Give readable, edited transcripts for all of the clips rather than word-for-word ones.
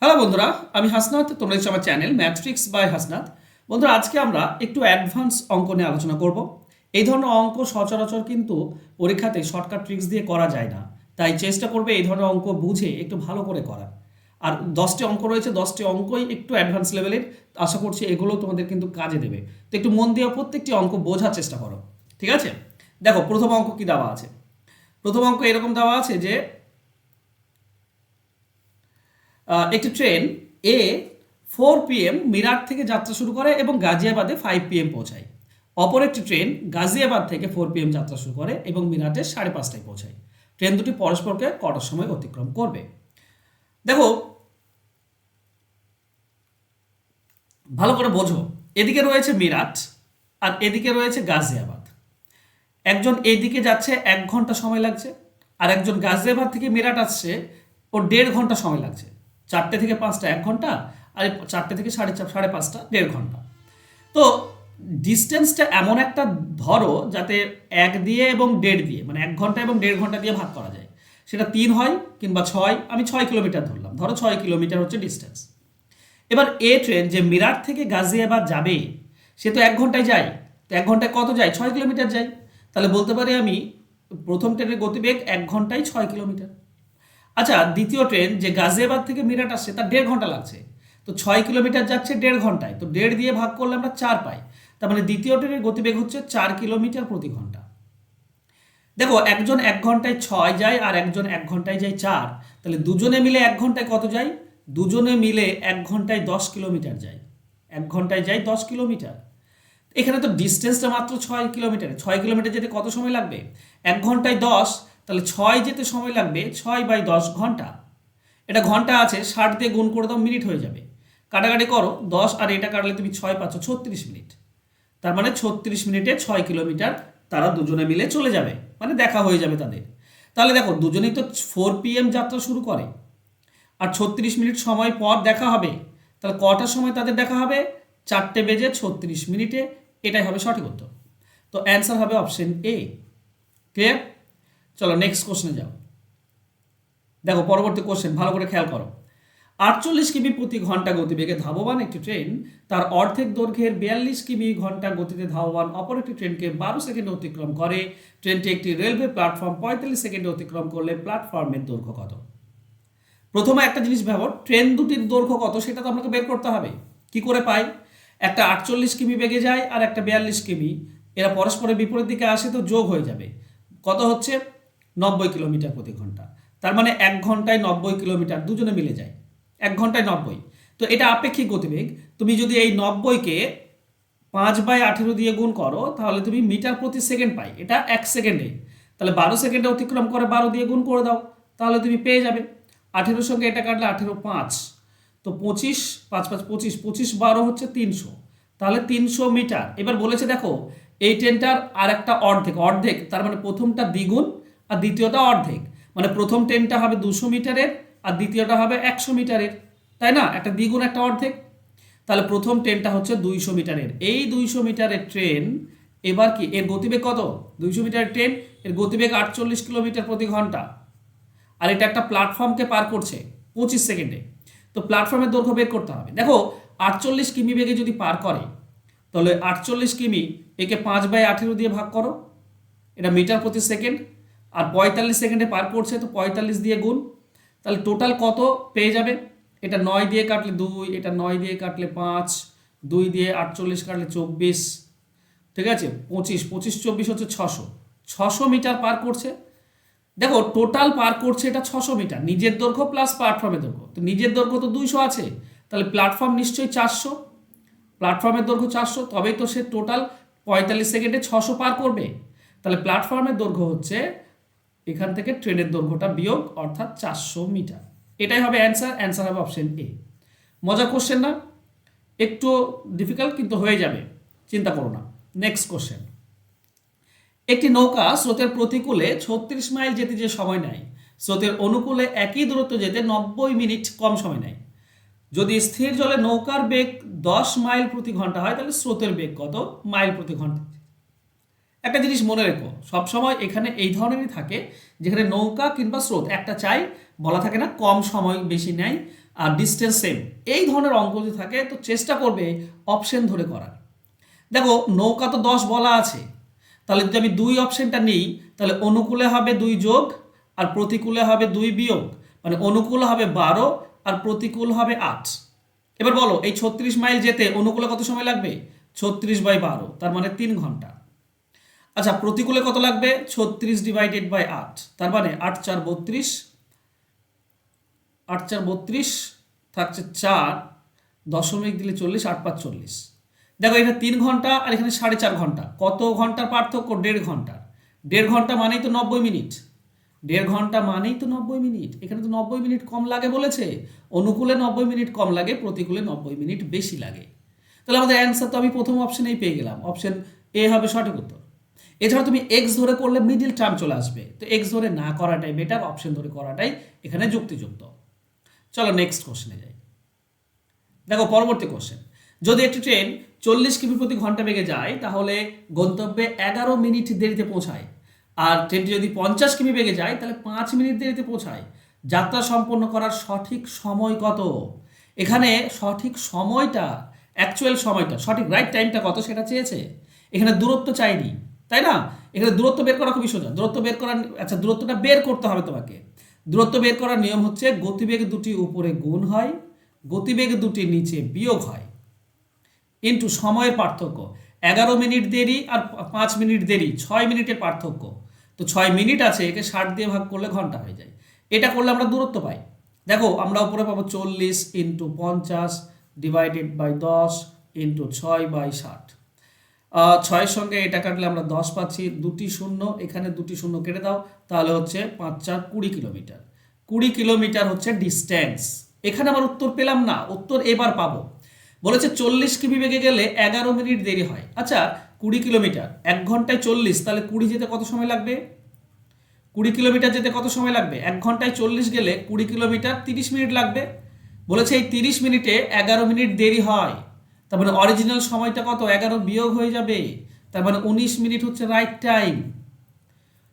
Hello বন্ধুরা, আমি হাসনাত। তোমরা হচ্ছে আমার চ্যানেল ম্যাথট্রিক্স বাই হাসনাত। বন্ধুরা, আজকে আমরা একটু অ্যাডভান্স অঙ্ক নিয়ে আলোচনা করব। এই ধরনের অঙ্ক সচরাচর কিন্তু পরীক্ষাতে শর্টকাট ট্রিক্স দিয়ে করা যায় না, তাই চেষ্টা করবে এই ধরনের অঙ্ক বুঝে একটু ভালো করে করার। আর 10টি অঙ্ক রয়েছে, 10টি অঙ্কই একটু অ্যাডভান্স লেভেলের। আশা করছি এগুলো তোমাদের কিন্তু কাজে দেবে। তো একটু মন দিয়ে প্রত্যেকটি অঙ্ক বোঝার চেষ্টা করো, ঠিক আছে? দেখো, প্রথম অঙ্ক কি দেওয়া আছে। প্রথম অঙ্ক এরকম দেওয়া আছে যে একটি ট্রেন এ 4 PM মিরাট থেকে যাত্রা শুরু করে এবং গাজিয়াবাদে 5 PM পৌঁছায়। অপর একটি ট্রেন গাজিয়াবাদ থেকে 4 PM যাত্রা শুরু করে এবং মিরাটে 5:30টায় পৌঁছায়। ট্রেন দুটি পরস্পরকে কটার সময় অতিক্রম করবে? দেখো, ভালো করে বোঝো। এদিকে রয়েছে মিরাট আর এদিকে রয়েছে গাজিয়াবাদ। একজন এদিকে যাচ্ছে 1 ঘন্টা সময় লাগছে, আর একজন গাজিয়াবাদ থেকে মিরাট আসছে, ওর 1.5 ঘন্টা সময় লাগছে। 4টে থেকে 5টা 1 ঘন্টা, আর 4টে থেকে 5:30 1.5 ঘন্টা। তো ডিস্টেন্সটা এমন একটা ধরো যাতে 1 দিয়ে এবং 1.5 দিয়ে, মানে 1 ঘন্টা এবং 1.5 ঘন্টা দিয়ে ভাগ করা যায়। সেটা 3 হয় কিংবা 6। আমি 6 কিলোমিটার ধরলাম, ধরো 6 কিলোমিটার হচ্ছে ডিস্টেন্স। এবার এ ট্রেন যে মিরাট থেকে গাজিয়াবাদ যাবে, সে তো 1 ঘন্টায় যায়। তো 1 ঘন্টায় কত যায়? 6 কিলোমিটার যায়। তাহলে বলতে পারি আমি প্রথম ট্রেনের গতিবেগ 1 ঘন্টায় 6 কিলোমিটার। আচ্ছা, দ্বিতীয় ট্রেন যে গাজিয়াবাদ থেকে মিরাট আসছে, তার 1.5 ঘন্টা লাগছে। তো 6 কিলোমিটার যাচ্ছে 1.5 ঘন্টায়, তো 1.5 দিয়ে ভাগ করলে আমরা 4 পাই। তার মানে দ্বিতীয় ট্রেনের গতিবেগ হচ্ছে 4 কিলোমিটার প্রতি ঘন্টা। দেখো, একজন 1 ঘন্টায় 6 যায় আর একজন 1 ঘন্টায় যায় 4। তাহলে দুজনে মিলে 1 ঘন্টায় কত যায়? দুজনে মিলে 1 ঘন্টায় 10 কিলোমিটার যায়। 1 ঘন্টায় যায় 10 কিলোমিটার। এখানে তো ডিস্টেন্সটা মাত্র 6 কিলোমিটার। 6 কিলোমিটার যেতে কত সময় লাগবে? 1 ঘন্টায় 10, তাহলে 6 যেতে সময় লাগবে 6/10 ঘন্টা। এটা ঘন্টা আছে, 60 দিয়ে গুণ করে দাও, মিনিট হয়ে যাবে। কাটাকাটি করো, 10 আর এটা কাটলে তুমি 6 পাচ্ছ 36 মিনিট। তার মানে 36 মিনিটে 6 কিলোমিটার তারা দুজনে মিলে চলে যাবে, মানে দেখা হয়ে যাবে তাদের। তাহলে দেখো, দুজনেই তো 4 PM যাত্রা শুরু করে, আর 36 মিনিট সময় পর দেখা হবে। তাহলে কটার সময় তাদের দেখা হবে? 4:36 মিনিটে। এটাই হবে সঠিক উত্তর। তো অ্যান্সার হবে অপশন এ। ক্লিয়ার? চলো নেক্সট কোশ্চেনে যাও। দেখো, পরবর্তী কোশ্চেন ভালো করে খেয়াল করো। 48 কিমি প্রতি ঘন্টা গতিবেগে ধাবমান একটি ট্রেন তার অর্ধেক দৈর্ঘ্যের 42 কিমি ঘন্টা গতিতে ধাবমান অপর একটি ট্রেনকে 12 সেকেন্ডে অতিক্রম করে। ট্রেনটি একটি রেলওয়ে প্ল্যাটফর্ম 45 সেকেন্ডে অতিক্রম করলে প্ল্যাটফর্মের দৈর্ঘ্য কত? প্রথমে একটা জিনিস ভাবো, ট্রেন দুটির দৈর্ঘ্য কত সেটা তো আপনাকে বের করতে হবে। কি করে পাই? একটা 48 কিমি বেগে যায় আর একটা 42 কিমি, এরা পরস্পরের বিপরীত দিকে আসে, তো যোগ হয়ে যাবে। কত হচ্ছে? 90 কিলোমিটার প্রতি ঘন্টা। তার মানে 1 ঘন্টায় 90 কিলোমিটার দুজনে মিলে যায়। 1 ঘন্টায় 90। তো এটা আপেক্ষিক গতিবেগ। তুমি যদি এই 90কে 5/18 দিয়ে গুণ করো, তাহলে তুমি মিটার প্রতি সেকেন্ড পাই। এটা 1 সেকেন্ডে। তাহলে 12 সেকেন্ডে অতিক্রম করে 12 দিয়ে গুণ করে দাও, তাহলে তুমি পেয়ে যাবে। 18-র সঙ্গে এটা কাটলে 18 5, তো 25, 5 5 25, 25 12 হচ্ছে 300। তাহলে 300 মিটার। এবার বলেছে দেখো, এই ট্রেনটার আর একটা অর্ধেক অর্ধেক, তার মানে প্রথমটা দ্বিগুণ আর দ্বিতীয়টা অর্ধেক। মানে প্রথম ট্রেনটা হবে 200 মিটারের আর দ্বিতীয়টা হবে 100 মিটারের, তাই না? একটা দ্বিগুণ একটা অর্ধেক। তাহলে প্রথম ট্রেনটা হচ্ছে 200 মিটারের। এই 200 মিটারের ট্রেন এবার কি এর গতিবেগ কত? 200 মিটারের ট্রেন, এর গতিবেগ 48 কিলোমিটার প্রতি ঘন্টা। আর এটা একটা প্ল্যাটফর্মকে পার করছে 25 সেকেন্ডে। তো প্ল্যাটফর্মের দৈর্ঘ্য বের করতে হবে। দেখো, 48 কিমি বেগে যদি পার করে, তাহলে 48 কিমি একে 5/18 দিয়ে ভাগ করো, এটা মিটার প্রতি সেকেন্ড। আর 45 সেকেন্ডে পার করছে, তো 45 দিয়ে গুণ। তাহলে টোটাল কত পেয়ে যাবে? এটা 9 দিয়ে কাটলে 2, এটা 9 দিয়ে কাটলে 5, 2 দিয়ে 48 কাটলে 24, ঠিক আছে? 25 25 24 হচ্ছে 600। 600 মিটার পার করছে। দেখো, টোটাল পার করছে এটা 600 মিটার, নিজের দৈর্ঘ্য প্লাস প্ল্যাটফর্মের দৈর্ঘ্য। তো নিজের দৈর্ঘ্য তো 200 আছে, তাহলে প্ল্যাটফর্ম নিশ্চয়ই 400। প্ল্যাটফর্মের দৈর্ঘ্য 400, তবেই তো সে টোটাল 45 সেকেন্ডে 600 পার করবে। তাহলে প্ল্যাটফর্মের দৈর্ঘ্য হচ্ছে এখান থেকে ট্রেনের দৈর্ঘ্যটা বিয়োগ, অর্থাৎ 400 মিটার। এটাই হবে অ্যান্সার। অ্যান্সার হবে অপশন এ। মজার কোশ্চেন না? একটু ডিফিকাল্ট, কিন্তু হয়ে যাবে, চিন্তা করো না। Next question. একটি নৌকা স্রোতের প্রতিকূলে 36 মাইল যেতে যে সময় নেয়, স্রোতের অনুকূলে একই দূরত্ব যেতে 90 মিনিট কম সময় নেয়। যদি স্থির জলে নৌকার বেগ 10 মাইল প্রতি ঘন্টা হয়, তাহলে স্রোতের বেগ কত মাইল প্রতি ঘন্টা? একটা জিনিস মনে রেখো, সবসময় এখানে এই ধরনেরই থাকে, যেখানে নৌকা কিংবা স্রোত একটা চাই, বলা থাকে না কম সময় বেশি নেয়। আর ডিস্টেন্স সেম, এই ধরনের অঙ্ক যদি থাকে তো চেষ্টা করবে অপশন ধরে করার। দেখো নৌকা তো 10 বলা আছে, তাহলে যদি আমি 2 অপশনটা নিই তাহলে অনুকূলে হবে 2 যোগ আর প্রতিকূলে হবে 2 বিয়োগ, মানে অনুকূল হবে 12 আর প্রতিকূল হবে 8। এবার বলো এই 36 মাইল যেতে অনুকূলে কত সময় লাগবে? 36/12, তার মানে 3 ঘন্টা। আচ্ছা প্রতিকূলে কত লাগবে? 36/8, তার মানে 8 4 32, 8 4 32 থাকছে 4, দশমিক দিলে 40, 8 5 40। দেখো এটা 3 ঘন্টা আর এখানে 4.5 ঘন্টা, কত ঘন্টার পার্থক্য? 1.5 ঘন্টা। 1.5 ঘন্টা মানেই তো 90 মিনিট, 1.5 ঘন্টা মানেই তো 90 মিনিট। এখানে তো 90 মিনিট কম লাগে বলেছে, অনুকূলে 90 মিনিট কম লাগে, প্রতিকূলে 90 মিনিট বেশি লাগে। তাহলে আমাদের অ্যান্সার তো আমি প্রথম অপশনেই পেয়ে গেলাম, অপশন এ হবে সঠিক উত্তর। এছাড়া তুমি এক্স ধরে করলে মিডিল টার্ম চলে আসবে, তো এক্স ধরে না করাটাই বেটার, অপশন ধরে করাটাই এখানে যুক্তিযুক্ত। চলো নেক্সট কোশ্চেনে যাই। দেখো পরবর্তী কোশ্চেন, যদি একটি ট্রেন 40 কিমি প্রতি ঘন্টা বেগে যায় তাহলে গন্তব্যে 11 মিনিট দেরিতে পৌঁছায়, আর ট্রেনটি যদি 50 কিমি বেগে যায় তাহলে 5 মিনিট দেরিতে পৌঁছায়। যাত্রা সম্পন্ন করার সঠিক সময় কত? এখানে সঠিক সময়টা, অ্যাকচুয়াল সময়টা, সঠিক রাইট টাইমটা কত সেটা চেয়েছে, এখানে দূরত্ব চাইনি, তাই না? এখানে দূরত্ব বের করা খুবই সোজা, দূরত্ব বের করার, আচ্ছা দূরত্বটা বের করতে হবে তোমাকে। দূরত্ব বের করার নিয়ম হচ্ছে গতিবেগ দুটি উপরে গুণ হয়, গতিবেগ দুটি নিচে বিয়োগ হয়, ইন্টু সময়ের পার্থক্য। 11 মিনিট দেরি আর 5 মিনিট দেরি, 6 মিনিটের পার্থক্য। তো 6 মিনিট আছে, একে 60 দিয়ে ভাগ করলে ঘন্টা হয়ে যায়। এটা করলে আমরা দূরত্ব পাই। দেখো আমরা উপরে পাবো 40 ইন্টু 50 ডিভাইডেড বাই 10 ইন্টু 6/60। 6-এর সঙ্গে এটা কাটলে আমরা 10 পাচ্ছি, 2টি শূন্য, এখানে 2টি শূন্য কেটে দাও, তাহলে হচ্ছে 5 4 20 কিলোমিটার। 20 কিলোমিটার হচ্ছে ডিস্টেন্স। এখানে আমার উত্তর পেলাম না, উত্তর এবার পাবো। বলেছে 40 কিমি বেগে গেলে 11 মিনিট দেরি হয়। আচ্ছা 20 কিলোমিটার, 1 ঘন্টায় 40, তাহলে 20 যেতে কত সময় লাগবে? 20 কিলোমিটার যেতে কত সময় লাগবে? 1 ঘন্টায় 40 গেলে 20 কিলোমিটার 30 মিনিট লাগবে। বলেছে এই 30 মিনিটে 11 মিনিট দেরি হয়, তার মানে অরিজিনাল সময়টা কত? 11 বিয়োগ হয়ে যাবে, তার মানে 19 মিনিট হচ্ছে রাইট টাইম,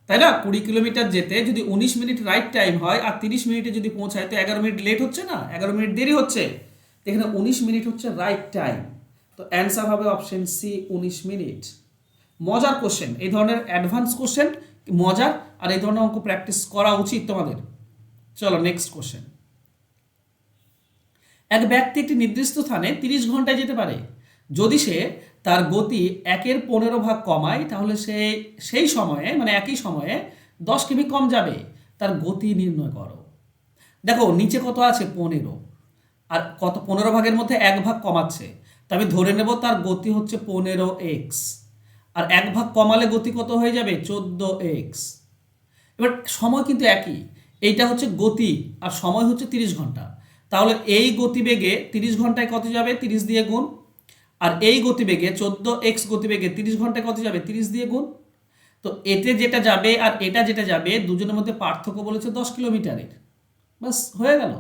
তাই না? 20 কিলোমিটার যেতে যদি 19 মিনিট রাইট টাইম হয় আর 30 মিনিটে যদি পৌঁছায় তো 11 মিনিট লেট হচ্ছে না, 11 মিনিট দেরি হচ্ছে, এখানে 19 মিনিট হচ্ছে রাইট টাইম। তো অ্যান্সার হবে অপশন সি, 19 মিনিট। মজার কোশ্চেন, এই ধরনের অ্যাডভান্স কোশ্চেন মজার, আর এই ধরনের অঙ্ক প্র্যাকটিস করা উচিত তোমাদের। চলো নেক্সট কোশ্চেন। এক ব্যক্তি একটি নির্দিষ্ট স্থানে 30 ঘন্টায় যেতে পারে, যদি সে তার গতি 1/15 কমায় তাহলে সে সেই সময়ে, মানে একই সময়ে 10 কিমি কম যাবে। তার গতি নির্ণয় করো। দেখো নিচে কত আছে? 15, আর কত 15 ভাগের মধ্যে 1 ভাগ কমাচ্ছে, তো আমি ধরে নেব তার গতি হচ্ছে 15x, আর 1 ভাগ কমালে গতি কত হয়ে যাবে? 14x। এবার সময় কিন্তু একই, এইটা হচ্ছে গতি আর সময় হচ্ছে 30 ঘন্টা, তাহলে এই গতিবেগে 30 ঘন্টায় কত যাবে? 30 দিয়ে গুণ। আর এই গতিবেগে 14x গতিবেগে 30 ঘন্টায় কত যাবে? 30 দিয়ে গুণ। তো এতে যেটা যাবে আর এটা যেটা যাবে দুজনের মধ্যে পার্থক্য বলেছে 10 কিলোমিটারের, বাস হয়ে গেল।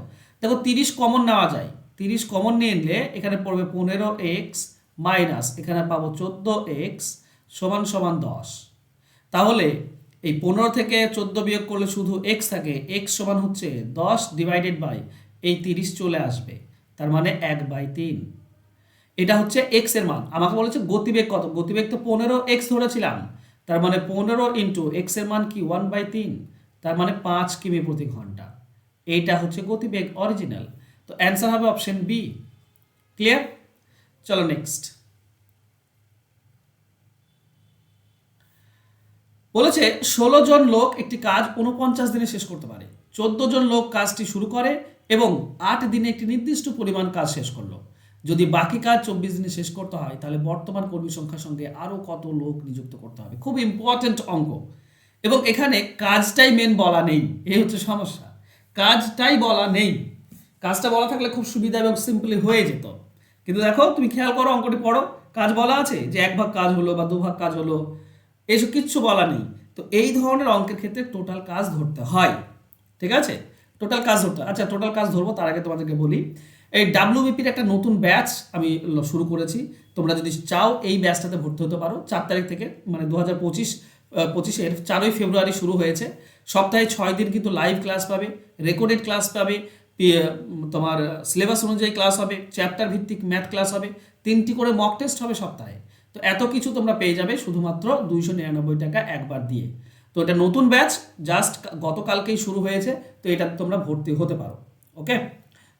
দেখো 30 কমন নেওয়া যায়, 30 কমন নিয়ে নিলে এখানে পড়বে 15x মাইনাস এখানে পাবো 14x সমান সমান 10। তাহলে এই 15 থেকে 14 বিয়োগ করলে শুধু x থাকে, x সমান হচ্ছে 10 ডিভাইডেড বাই এই 30 চলে আসবে, তার মানে 1/3। এটা হচ্ছে x এর মান। আমাকে বলেছে গতিবেগ কত, গতিবেগ তো 15x ধরেছিলাম, তার মানে 15 ইন্টু x এর মান কি? 1/3, তার মানে 5 কিমি প্রতি ঘন্টা। এইটা হচ্ছে গতিবেগ অরিজিনাল। তো অ্যান্সার হবে অপশন বি। ক্লিয়ার? চলো নেক্সট। বলেছে 16 জন লোক একটি কাজ 49 দিনে শেষ করতে পারে, 14 জন লোক কাজটি শুরু করে এবং 8 দিনে একটি নির্দিষ্ট পরিমাণ কাজ শেষ করলো। যদি বাকি কাজ 24 দিনে শেষ করতে হয় তাহলে বর্তমান কর্মী সংখ্যার সঙ্গে আরও কত লোক নিযুক্ত করতে হবে? খুব ইম্পর্টেন্ট অঙ্ক, এবং এখানে কাজটাই মেন বলা নেই, এই হচ্ছে সমস্যা। কাজটাই বলা নেই, কাজটা বলা থাকলে খুব সুবিধা এবং সিম্পলি হয়ে যেত। কিন্তু দেখো তুমি খেয়াল করো, অঙ্কটি পড়ো, কাজ বলা আছে যে 1 ভাগ কাজ হলো বা 2 ভাগ কাজ হলো, এইসব কিচ্ছু বলা নেই। তো এই ধরনের অঙ্কের ক্ষেত্রে টোটাল কাজ ধরতে হয়, ঠিক আছে? টোটাল কাজ ধরতে। আচ্ছা টোটাল কাজ ধরবো তার আগে তোমাদেরকে বলি, এই WBPর একটা নতুন ব্যাচ আমি শুরু করেছি। তোমরা যদি চাও এই ব্যাচটাতে ভর্তি হতে পারো। 4 তারিখ থেকে, মানে 2025-এর 4ই ফেব্রুয়ারি শুরু হয়েছে। সপ্তাহে 6 দিন কিন্তু লাইভ ক্লাস পাবে, রেকর্ডেড ক্লাস পাবে, তোমার সিলেবাস অনুযায়ী ক্লাস হবে, চ্যাপ্টার ভিত্তিক ম্যাথ ক্লাস হবে, 3টি করে মক টেস্ট হবে সপ্তাহে। তো এত কিছু তোমরা পেয়ে যাবে শুধুমাত্র 299 টাকা একবার দিয়ে। তো এটা নতুন ব্যাচ, জাস্ট গতকালকেই শুরু হয়েছে, তো এটা তোমরা ভর্তি হতে পারো। ওকে,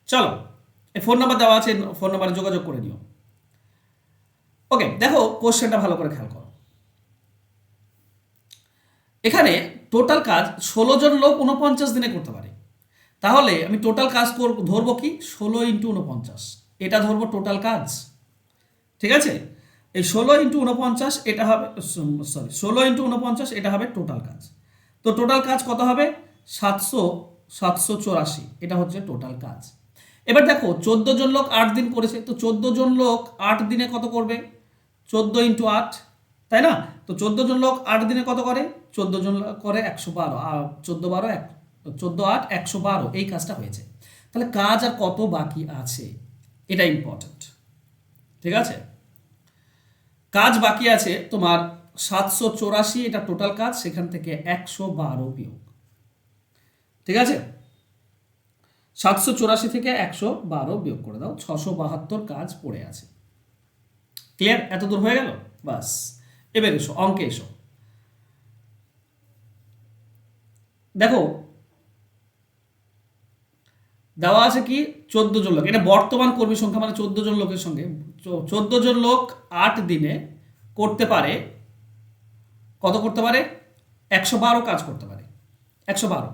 চলো, এই ফোন নাম্বার দেওয়া আছে, ফোন নাম্বারে যোগাযোগ করে নিও। ওকে, দেখো কোশ্চেনটা ভালো করে খেয়াল করো। এখানে টোটাল কাজ 16 জন লোক 49 দিনে করতে পারে। তাহলে আমি টোটাল কাজ ধরবো কি 16 × 49, এটা ধরবো টোটাল কাজ। ঠিক আছে, এই 16 × 49 এটা হবে, সরি 16 × 49 এটা হবে টোটাল কাজ। তো টোটাল কাজ কত হবে? 784, এটা হচ্ছে টোটাল কাজ। এবার দেখো 14 জন লোক 8 দিন করেছে, তো 14 জন লোক 8 দিনে কত করবে? 14 × 8, তাই না? তো 14 জন লোক 8 দিনে কত করে? 14 জন লোক করে 112, আর 14 8 112, এই কাজটা হয়েছে। তাহলে কাজ আর কত বাকি আছে, এটা ইম্পর্টেন্ট। ঠিক আছে, কাজ বাকি আছে তোমার 784, এটা টোটাল কাজ, সেখান থেকে 112 বিয়োগ। ঠিক আছে, 784 থেকে 112 বিয়োগ করে দাও, 672 কাজ পড়ে আছে। ক্লিয়ার? এত দূর হয়ে গেল? বাস, এবার এসো অঙ্কে এসো। দেখো দেওয়া আছে কি 14 জন লোক, এটা বর্তমান কর্মী সংখ্যা, মানে 14 জন লোকের সঙ্গে 14 জন লোক 8 দিনে করতে পারে, কত করতে পারে? 112 কাজ করতে পারে, 112।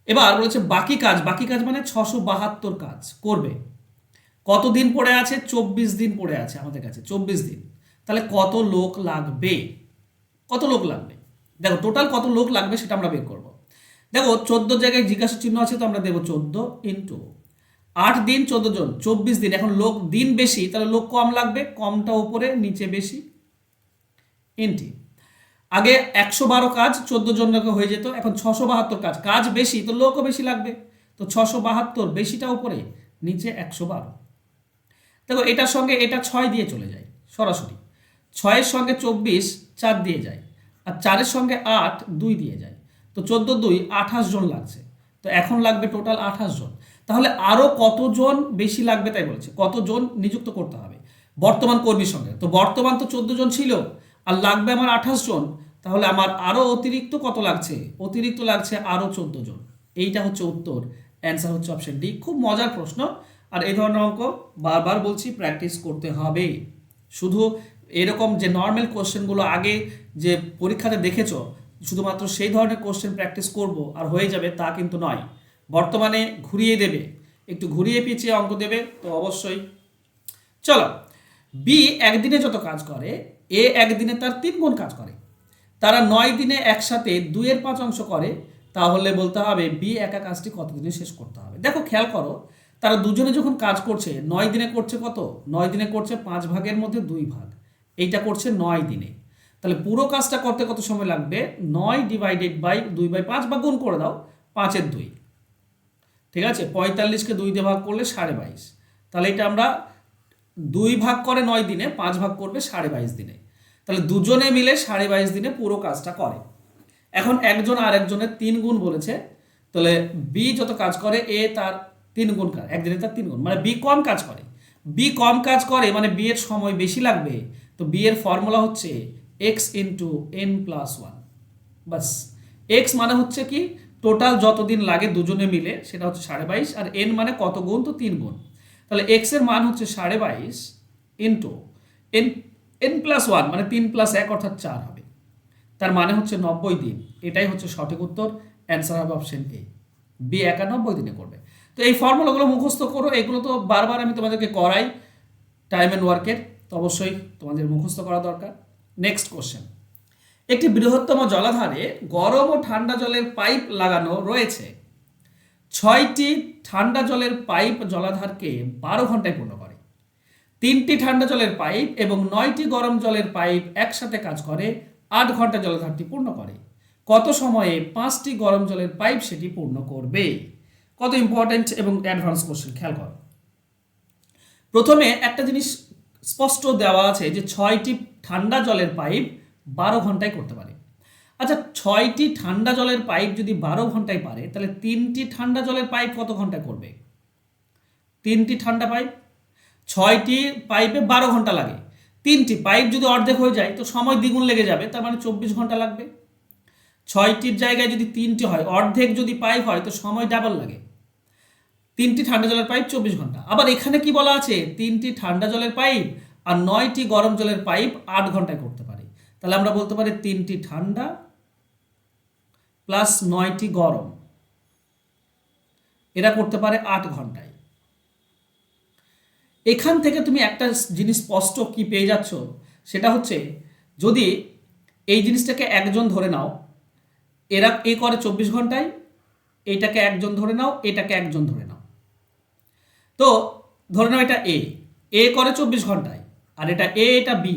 এবার বলেছে বাকি কাজ, বাকি কাজ মানে 672 কাজ করবে। কত দিন পড়ে আছে? 24 দিন পড়ে আছে আমাদের কাছে, 24 দিন। তাহলে কত লোক লাগবে? কত লোক লাগবে? দেখো টোটাল কত লোক লাগবে সেটা আমরা বের করব। দেখো 14 জায়গায় জিজ্ঞাসা চিহ্ন আছে, তো আমরা দেবো 14 × 8 দিন 14 জন, 24 দিন। এখন লোক দিন বেশি, তাহলে লোক কম লাগবে, কমটা উপরে নিচে বেশি, ইনটি। আগে 112 কাজ 14 জন লোকে হয়ে যেত, এখন 672 কাজ, কাজ বেশি তো লোকও বেশি লাগবে, তো 672 বেশিটা উপরে, নিচে 112। দেখো এটার সঙ্গে এটা 6 দিয়ে চলে যায় সরাসরি, 6-এর সঙ্গে 24 4 দিয়ে যায়, আর 4-এর সঙ্গে 8 2 দিয়ে যায়, তো 14 2 28 জন লাগছে। তো এখন লাগবে টোটাল 28 জন। তাহলে আরও কতজন বেশি লাগবে তাই বলেছে, কতজন নিযুক্ত করতে হবে বর্তমান কর্মীর সঙ্গে। তো বর্তমান তো 14 জন ছিল, আর লাগবে আমার 28 জন, তাহলে আমার আরও অতিরিক্ত কত লাগছে? অতিরিক্ত লাগছে আরও 14 জন। এইটা হচ্ছে উত্তর, অ্যান্সার হচ্ছে অপশন ডি। খুব মজার প্রশ্ন, আর এই ধরনের অঙ্ক বারবার বলছি প্র্যাকটিস করতে হবে। শুধু এরকম যে নর্মাল কোশ্চেনগুলো আগে যে পরীক্ষাতে দেখেছো শুধুমাত্র সেই ধরনের কোশ্চেন প্র্যাকটিস করব আর হয়ে যাবে তা কিন্তু নয়, বর্তমানে ঘুরিয়ে দেবে, একটু ঘুরিয়ে পিছিয়ে অঙ্ক দেবে। তো অবশ্যই চলো, বি একদিনে যত কাজ করে এ একদিনে তার 3 গুণ কাজ করে, তারা 9 দিনে একসাথে 2/5 অংশ করে, তাহলে বলতে হবে বি একা কাজটি কত দিনে শেষ করতে হবে। দেখো খেয়াল করো, তারা দুজনে যখন কাজ করছে 9 দিনে করছে কত? 9 দিনে করছে 5 ভাগের মধ্যে 2 ভাগ, এইটা করছে 9 দিনে। তাহলে পুরো কাজটা করতে কত সময় লাগবে? 9 / 2/5 বা গুণ করে দাও 5-এর 2। ঠিক আছে, 45কে 2 দিয়ে ভাগ করলে 22.5। তাহলে এটা আমরা 2 ভাগ করে 9 দিনে, 5 ভাগ করবে 22.5 দিনে। তাহলে দুজনে মিলে 22.5 দিনে পুরো কাজটা করে। এখন একজন আর একজনের 3 গুণ বলেছে, তাহলে বি যত কাজ করে এ তার 3 গুণ কাজ, একদিনে তার 3 গুণ, মানে বি কম কাজ করে। বি কম কাজ করে মানে বি এর সময় বেশি লাগবে, তো বি এর ফর্মুলা হচ্ছে x × n+1। বাস, এক্স মানে হচ্ছে কি টোটাল যতদিন লাগে দুজনে মিলে, সেটা হচ্ছে 22.5, আর এন মানে কত গুণ? তো 3 গুণ। তাহলে এক্স এর মান হচ্ছে 22.5 ইন্টু n+1 মানে 3+1 অর্থাৎ 4 হবে, তার মানে হচ্ছে 90 দিন। এটাই হচ্ছে সঠিক উত্তর, অ্যান্সার হবে অপশন এ, বি 91 দিনে করবে। তো এই ফর্মুলাগুলো মুখস্থ করো, এগুলো তো বারবার আমি তোমাদেরকে করাই টাইম অ্যান্ড ওয়ার্কের, তো অবশ্যই তোমাদের মুখস্থ করা দরকার। নেক্সট কোশ্চেন, একটি বৃহত্তম জলাধারে গরম ও ঠান্ডা জলের পাইপ লাগানো রয়েছে। 6টি ঠান্ডা জলের পাইপ জলাধারকে 12 ঘন্টায় পূর্ণ করে। 3টি ঠান্ডা জলের পাইপ এবং 9টি গরম জলের পাইপ একসাথে কাজ করে 8 ঘন্টা জলাধারটি পূর্ণ করে। কত সময়ে 5টি গরম জলের পাইপ সেটি পূর্ণ করবে? কত ইম্পর্টেন্ট এবং অ্যাডভান্স কোশ্চেন, খেয়াল করো। প্রথমে একটা জিনিস স্পষ্ট দেওয়া আছে যে 6টি ঠান্ডা জলের পাইপ 12 ঘন্টায় করতে পারে, আচ্ছা, 6টি ঠান্ডা জলের পাইপ যদি 12 ঘন্টায় পারে, তাহলে 3টি ঠান্ডা জলের পাইপ কত ঘন্টায় করবে? 3টি ঠান্ডা পাইপ, 6টি পাইপে 12 ঘন্টা লাগে। 3টি পাইপ যদি অর্ধেক হয়ে যায় তো সময় দ্বিগুণ লেগে যাবে, তার মানে 24 ঘন্টা লাগবে। 6টির জায়গায় যদি 3টি হয়, অর্ধেক যদি পাইপ হয় তো সময় ডাবল লাগে। 3টি ঠান্ডা জলের পাইপ 24 ঘন্টা। আবার এখানে কি বলা আছে? 3টি ঠান্ডা জলের পাইপ আর 9টি গরম জলের পাইপ 8 ঘন্টায় করতে পারে। তাহলে আমরা বলতে পারি 3টি ঠান্ডা প্লাস 9টি গরম, এরা করতে পারে 8 ঘন্টায়। এখান থেকে তুমি একটা জিনিস স্পষ্ট কি পেয়ে যাচ্ছ, সেটা হচ্ছে যদি এই জিনিসটাকে একজন ধরে নাও, এরা এ করে 24 ঘন্টায়, এইটাকে একজন ধরে নাও, এটাকে একজন ধরে নাও। তো ধরে নাও এটা এ করে 24 ঘন্টায়, আর এটা এটা বি,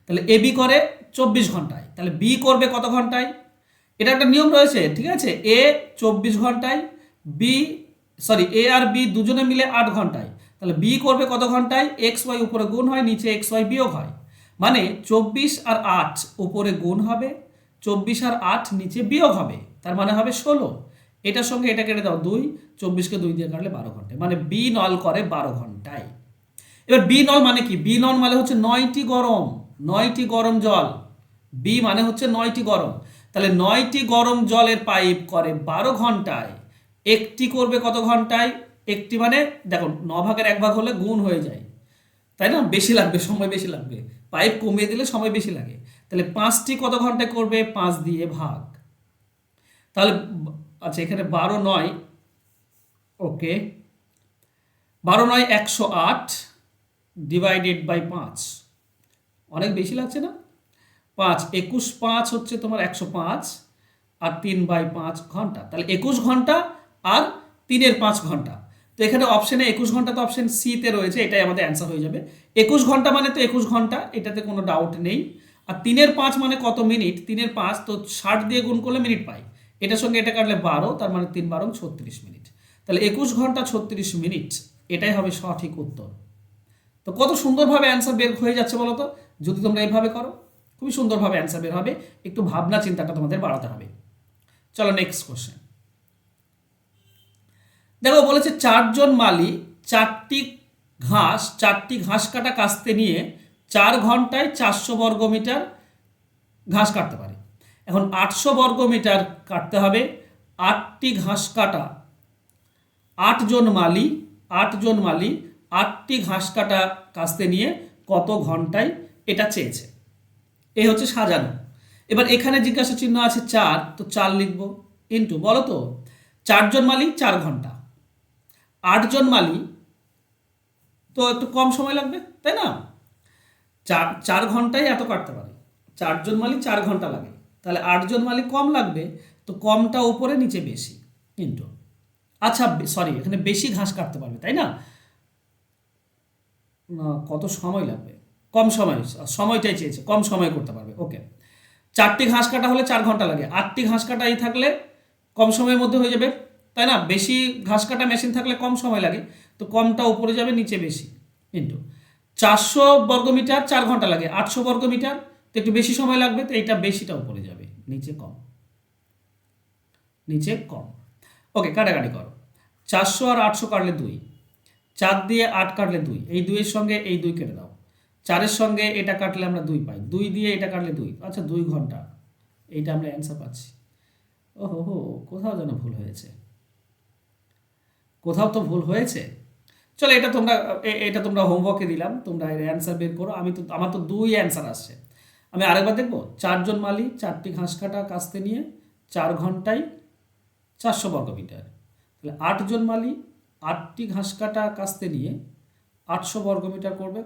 তাহলে এ বি করে 24 ঘন্টায়, তাহলে বি করবে কত ঘন্টায়? এটা একটা নিয়ম রয়েছে, ঠিক আছে। এ 24 ঘন্টায়, বি এ আর বি দুজনে মিলে 8 ঘন্টায়, তাহলে বি করবে কত ঘন্টায়? এক্স ওয়াই উপরে গুণ হয়, নিচে এক্স ওয়াই বিয়োগ হয়, মানে 24 আর 8 উপরে গুণ হবে, 24 আর 8 নিচে বিয়োগ হবে, তার মানে হবে 16। এটার সঙ্গে এটা কেটে দাও 2, 24কে 2 দিয়ে কাটলে 12 ঘন্টায়, মানে বি নল করে 12 ঘন্টায়। এবার বি নল মানে কি? বি নল মানে হচ্ছে 9টি গরম, 9টি গরম জল। বি মানে হচ্ছে 9টি গরম, তাহলে 9টি গরম জলের পাইপ করে 12 ঘন্টায়। একটি করবে কত ঘন্টায়? একটি মানে দেখো 9 ভাগের 1 ভাগ হলে গুণ হয়ে যায়, তাই না? বেশি লাগবে, সময় বেশি লাগবে, পাইপ কমিয়ে দিলে সময় বেশি লাগে। তাহলে 5টি কত ঘন্টায় করবে? 5 দিয়ে ভাগ, তাহলে আচ্ছা এখানে 12 9, ওকে, 12 9 108 ডিভাইডেড বাই 5, অনেক বেশি লাগছে না? 5 21 5 হচ্ছে তোমার 105, আর 3/5 ঘন্টা, তাহলে 21 ঘন্টা আর 3-এর 5 ঘন্টা। তো এখানে অপশনে 21 ঘন্টা তো অপশন সিতে রয়েছে, এটাই আমাদের অ্যান্সার হয়ে যাবে। 21 ঘন্টা মানে তো 21 ঘন্টা, এটাতে কোনো ডাউট নেই। আর 3-এর 5 মানে কত মিনিট? 3-এর 5 তো 60 দিয়ে গুণ করলে মিনিট পাই, এটার সঙ্গে এটা কাটলে 12, তার মানে 3 12 36 মিনিট। তাহলে 21 ঘন্টা 36 মিনিট, এটাই হবে সঠিক উত্তর। তো কত সুন্দরভাবে অ্যান্সার বের হয়ে যাচ্ছে বলো তো, যদি তোমরা এইভাবে করো খুবই সুন্দরভাবে অ্যান্সার বের হবে। একটু ভাবনা চিন্তাটা তোমাদের বাড়াতে হবে। চলো নেক্সট কোশ্চেন দেখো, বলেছে 4জন মালি 4টি ঘাস কাটা কাস্তে নিয়ে 4 ঘন্টায় 400 বর্গমিটার ঘাস কাটতে পারে। এখন 800 বর্গমিটার কাটতে হবে। 8টি ঘাস কাটা, 8জন মালি 8টি ঘাস কাটা কাস্তে নিয়ে কত ঘন্টায় এটা চেয়েছে। এই হচ্ছে সাজানো। এবার এখানে জিজ্ঞাসা চিহ্ন আছে 4, তো 4 লিখব, ইন্টু বলো তো 4জন মালি 4 ঘন্টা, 8জন মালি তো একটু কম সময় লাগবে, তাই না? 4 ঘন্টায় এত কাটতে পারে, 4জন মালি 4 ঘন্টা লাগে, তাহলে 8জন মালি কম লাগবে, তো কমটা উপরে নিচে বেশি, ইন্টু আচ্ছা সরি এখানে বেশি ঘাস কাটতে পারবে, তাই না? কত সময় লাগবে? কম সময়, সময়টাই চেয়েছে, কম সময় করতে পারবে, ওকে। 4টি ঘাস কাটা হলে 4 ঘন্টা লাগে, 8টি ঘাস কাটা এই থাকলে কম সময়ের মধ্যে হয়ে যাবে, তাই না? বেশি ঘাস কাটা মেশিন থাকলে কম সময় লাগে, তো কমটা উপরে যাবে, নিচে বেশি, ইন্টু 400 বর্গমিটার 4 ঘন্টা লাগে, 800 বর্গমিটার তো একটু বেশি সময় লাগবে, তো এইটা বেশিটা উপরে যাবে, নিচে কম। ওকে, কাটাকাটি করো। 400 আর 800 কাটলে 2, 4 দিয়ে 8 কাটলে 2, এই 2-এর সঙ্গে এই 2 কেটে দাও, 4-এর সঙ্গে এটা কাটলে আমরা 2 পাই, 2 দিয়ে এটা কাটলে 2, আচ্ছা 2 ঘন্টা, এইটা আমরা অ্যান্সার পাচ্ছি। ওহো, কোথাও যেন ভুল হয়েছে, কোথাও তো ভুল হয়েছে। চলো এটা তোমরা হোমওয়ার্কে দিলাম, তোমরা এর অ্যান্সার বের করো। আমার তো 2 অ্যান্সার আসছে। আমি আরেকবার দেখবো। 4জন মালি 4টি ঘাস কাটা কাস্তে নিয়ে 4 ঘন্টায় 400 বর্গমিটার, তাহলে 8জন মালি 8টি ঘাস কাটা কাস্তে নিয়ে 800 বর্গমিটার করবে,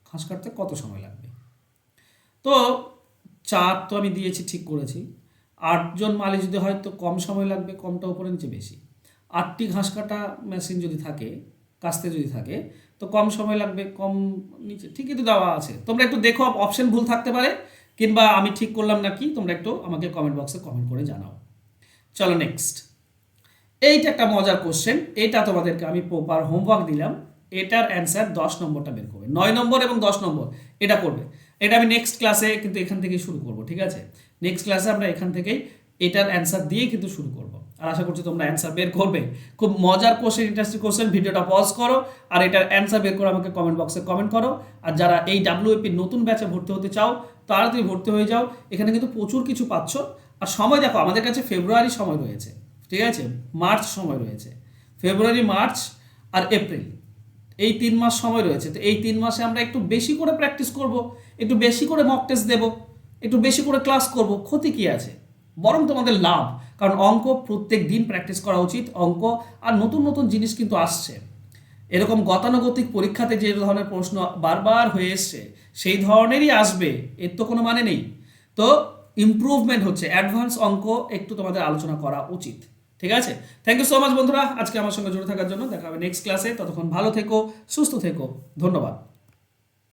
ঘাস কাটতে কত সময় লাগবে? তো 4 তো আমি দিয়েছি, ঠিক করেছি। 8জন মালি যদি হয় তো কম সময় লাগবে, কমটা উপরে নিচে বেশি। 8টি ঘাস কাটা মেশিন যদি থাকে, কাস্তে যদি থাকে, তো কম সময় লাগবে, কম নিচে, ঠিকই তো দেওয়া আছে। তোমরা একটু দেখো, অপশন ভুল থাকতে পারে, কিংবা আমি ঠিক করলাম নাকি, তোমরা একটু আমাকে কমেন্ট বক্সে কমেন্ট করে জানাও। চলো নেক্সট, এইটা একটা মজার কোশ্চেন, এটা তোমাদেরকে আমি প্রপার হোমওয়ার্ক দিলাম, এটার অ্যান্সার 10 নম্বরটা বের করবে, 9 নম্বর এবং 10 নম্বর এটা করবে। এটা আমি নেক্সট ক্লাসে কিন্তু এখান থেকে শুরু করব, ঠিক আছে? নেক্সট ক্লাসে আমরা এখান থেকেই এটার অ্যান্সার দিয়ে কিন্তু শুরু করব আর আশা করছি তোমরা অ্যান্সার বের করবে। খুব মজার কোশ্চেন, ইন্টারেস্টিং কোশ্চেন, ভিডিওটা পজ করো আর এটার অ্যান্সার বের করে আমাকে কমেন্ট বক্সে কমেন্ট করো। আর যারা এই ডাব্লিউএপি নতুন ব্যাচে ভর্তি হতে চাও তাড়াতাড়ি ভর্তি হয়ে যাও, এখানে কিন্তু প্রচুর কিছু পাচ্ছ। আর সময় দেখো, আমাদের কাছে ফেব্রুয়ারি সময় রয়েছে, ঠিক আছে, মার্চ সময় রয়েছে, ফেব্রুয়ারি, মার্চ আর এপ্রিল, এই 3 মাস সময় রয়েছে। তো এই 3 মাসে আমরা একটু বেশি করে প্র্যাকটিস করব, একটু বেশি করে মক টেস্ট দেবো, একটু বেশি করে ক্লাস করব, ক্ষতি কি আছে? বরং তোমাদের লাভ, কারণ অঙ্ক প্রত্যেক দিন প্র্যাকটিস করা উচিত। অঙ্ক আর নতুন নতুন জিনিস কিন্তু আসছে, এরকম গতানুগতিক পরীক্ষাতে যে ধরনের প্রশ্ন বারবার হয়ে এসছে সেই ধরনেরই আসবে, এর তো কোনো মানে নেই। তো ইমপ্রুভমেন্ট হচ্ছে, অ্যাডভান্স অঙ্ক একটু তোমাদের আলোচনা করা উচিত, ঠিক আছে? থ্যাংক ইউ সো মাচ বন্ধুরা, আজকে আমার সঙ্গে জুড়ে থাকার জন্য। দেখা হবে নেক্সট ক্লাসে, ততক্ষণ ভালো থেকো, সুস্থ থেকো, ধন্যবাদ।